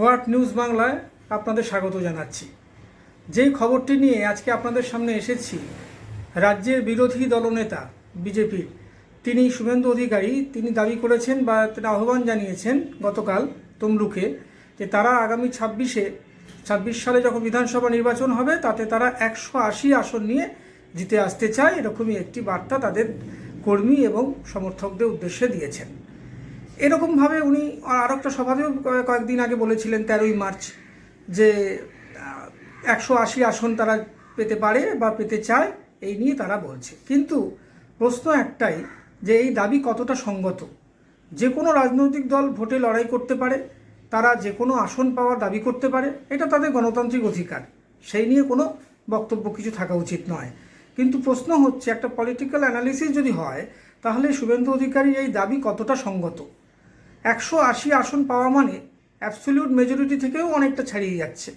What news বাংলায় আপনাদের স্বাগত জানাচ্ছি। যেই খবরটি নিয়ে আজকে আপনাদের সামনে এসেছি, রাজ্যের বিরোধী দলনেতা বিজেপির তিনি শুভেন্দু অধিকারী তিনি দাবি করেছেন বা তিনি আহ্বান জানিয়েছেন গতকাল তমলুকে যে তারা আগামী ২৬ সালে যখন বিধানসভা নির্বাচন হবে তাতে তারা ১৮০ আসন নিয়ে জিতে আসতে চায়, এরকমই একটি বার্তা তাদের কর্মী এবং সমর্থকদের উদ্দেশ্যে দিয়েছেন। এরকমভাবে উনি আর একটা সভাতেও কয়েকদিন আগে বলেছিলেন ১৩ই মার্চ যে ১৮০ আসন তারা পেতে পারে বা পেতে চায়, এই নিয়ে তারা বলছে। কিন্তু প্রশ্ন একটাই যে এই দাবি কতটা সঙ্গত। যে কোনো রাজনৈতিক দল ভোটে লড়াই করতে পারে, তারা যে কোনো আসন পাওয়ার দাবি করতে পারে, এটা তাদের গণতান্ত্রিক অধিকার, সেই নিয়ে কোনো বক্তব্য কিছু থাকা উচিত নয়। কিন্তু প্রশ্ন হচ্ছে একটা পলিটিক্যাল অ্যানালিসিস যদি হয় তাহলে শুভেন্দু অধিকারী এই দাবি কতটা সঙ্গত। ১৮০ আসন পাওয়া মানে অ্যাবসলিউট মেজরিটি থেকেও অনেকটা ছাড়িয়ে যাচ্ছে,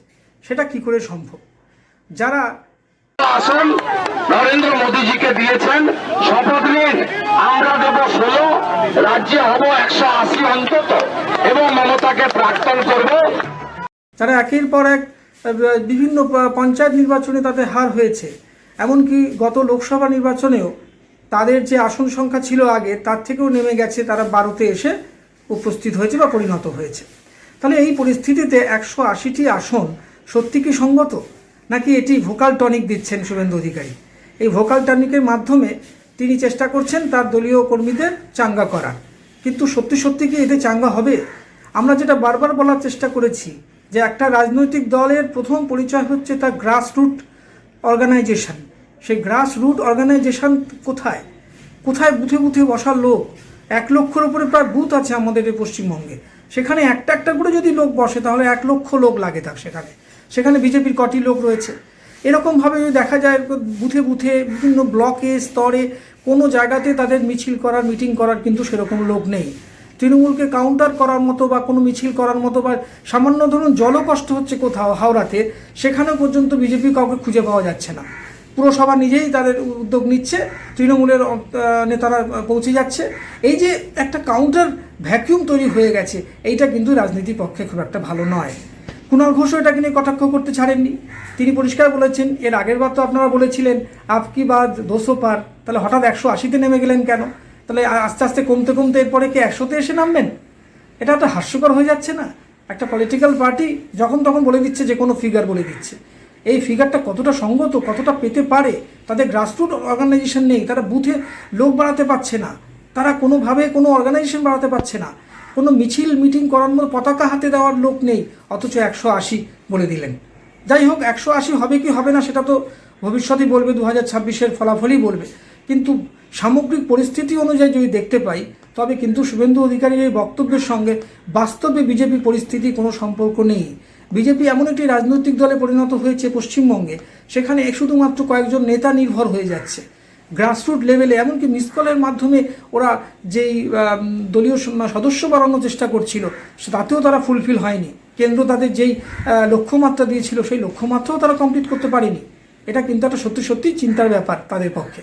সেটা কি করে সম্ভব? যারা আসন নরেন্দ্র মোদীজিকে দিয়েছেন, শপথ নিন আমরা দেব ১৬, রাজ্যে হব ১৮০ অন্তত এবং মমতাকে প্রাক্তন করব। তারা একের পর এক বিভিন্ন পঞ্চায়েত নির্বাচনে তাদের হার হয়েছে, এমনকি গত লোকসভা নির্বাচনেও তাদের যে আসন সংখ্যা ছিল আগে তার থেকেও নেমে গেছে, তারা ১২তে এসে উপস্থিত হয়েছে বা পরিণত হয়েছে। তাহলে এই পরিস্থিতিতে ১৮০টি আসন সত্যি কি সঙ্গত, নাকি এটি ভোকাল টনিক দিচ্ছেন শুভেন্দু অধিকারী? এই ভোকাল টনিকের মাধ্যমে তিনি চেষ্টা করছেন তার দলীয় কর্মীদের চাঙ্গা করার, কিন্তু সত্যি সত্যি কি এতে চাঙ্গা হবে? আমরা যেটা বারবার বলার চেষ্টা করেছি যে একটা রাজনৈতিক দলের প্রথম পরিচয় হচ্ছে তার গ্রাসরুট অর্গানাইজেশন। সেই গ্রাসরুট অর্গানাইজেশন কোথায় কোথায় বুথে বুথে বসার লোক, ১ লক্ষের উপরে প্রায় বুথ আছে আমাদের এই পশ্চিমবঙ্গে। সেখানে একটা একটা করে যদি লোক বসে তাহলে ১ লক্ষ লোক লাগে তার সেখানে বিজেপির কটি লোক রয়েছে? এরকমভাবে যদি দেখা যায় বুথে বুথে বিভিন্ন ব্লকে স্তরে কোনো জায়গাতে তাদের মিছিল করার মিটিং করার কিন্তু সেরকম লোক নেই। তৃণমূলকে কাউন্টার করার মতো বা কোনো মিছিল করার মতো বা সামান্য ধরুন জলকষ্ট হচ্ছে কোথাও হাওড়াতে, সেখানেও পর্যন্ত বিজেপি কাউকে খুঁজে পাওয়া যাচ্ছে না। পুরসভা নিজেই তাদের উদ্যোগ নিচ্ছে, তৃণমূলের নেতারা পৌঁছে যাচ্ছে। এই যে একটা কাউন্টার ভ্যাকিউম তৈরি হয়ে গেছে, এইটা কিন্তু রাজনীতির পক্ষে খুব একটা ভালো নয়। কুণাল ঘোষও এটাকে নিয়ে কটাক্ষ করতে ছাড়েননি। তিনি পরিষ্কার বলেছেন, এর আগের বার তো আপনারা বলেছিলেন আপকি বাদ ২০০ পার, তাহলে হঠাৎ ১৮০তে নেমে গেলেন কেন? তাহলে আস্তে আস্তে কমতে কমতে এরপরে কি ১০০তে এসে নামবেন? এটা একটা হাস্যকর হয়ে যাচ্ছে না? একটা পলিটিক্যাল পার্টি যখন তখন বলে দিচ্ছে, যে কোনো ফিগার বলে দিচ্ছে। এই ফিগারটা কতটা সঙ্গত, কতটা পেতে পারে? তাদের গ্রাসরুট অর্গানাইজেশন নেই, তারা বুথে লোক বাড়াতে পারছে না, তারা কোনোভাবে কোনো অর্গানাইজেশন বাড়াতে পারছে না, কোনো মিছিল মিটিং করার মতো পতাকা হাতে দেওয়ার লোক নেই, অথচ ১৮০ বলে দিলেন। যাই হোক, ১৮০ হবে কি হবে না সেটা তো ভবিষ্যতই বলবে, ২০২৬-এর ফলাফলই বলবে। কিন্তু সামগ্রিক পরিস্থিতি অনুযায়ী যদি দেখতে পাই তবে কিন্তু শুভেন্দু অধিকারীর এই বক্তব্যের সঙ্গে বাস্তবে বিজেপি পরিস্থিতি কোনো সম্পর্ক নেই। বিজেপি এমন একটি রাজনৈতিক দলে পরিণত হয়েছে পশ্চিমবঙ্গে, সেখানে শুধুমাত্র কয়েকজন নেতা নির্ভর হয়ে যাচ্ছে। গ্রাসরুট লেভেলে এমনকি মিসকলের মাধ্যমে ওরা যেই দলীয় সদস্য বাড়ানোর চেষ্টা করছিল তাতেও তারা ফুলফিল হয়নি। কেন্দ্র তাদের যেই লক্ষ্যমাত্রা দিয়েছিল সেই লক্ষ্যমাত্রাও তারা কমপ্লিট করতে পারেনি। এটা কিন্তু একটা সত্যি সত্যি চিন্তার ব্যাপার তাদের পক্ষে।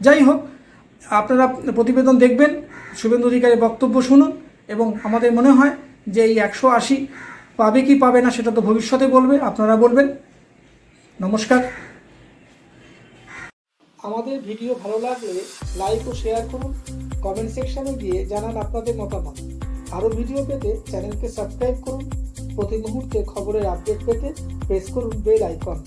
যাই হোক, আপনারা প্রতিবেদন দেখবেন, শুভেন্দু অধিকারীর বক্তব্য শুনুন, এবং আমাদের মনে হয় যে এই ১৮০ পাবে কি পাবে না সেটা তো ভবিষ্যতে বলবে, আপনারা বলবেন। নমস্কার। আমাদের ভিডিও ভালো লাগলে লাইক ও শেয়ার করুন, কমেন্ট সেকশনে গিয়ে জানান আপনাদের মতামত। আরও ভিডিও পেতে চ্যানেলকে সাবস্ক্রাইব করুন। প্রতি মুহূর্তে খবরের আপডেট পেতে প্রেস করুন বেল আইকন।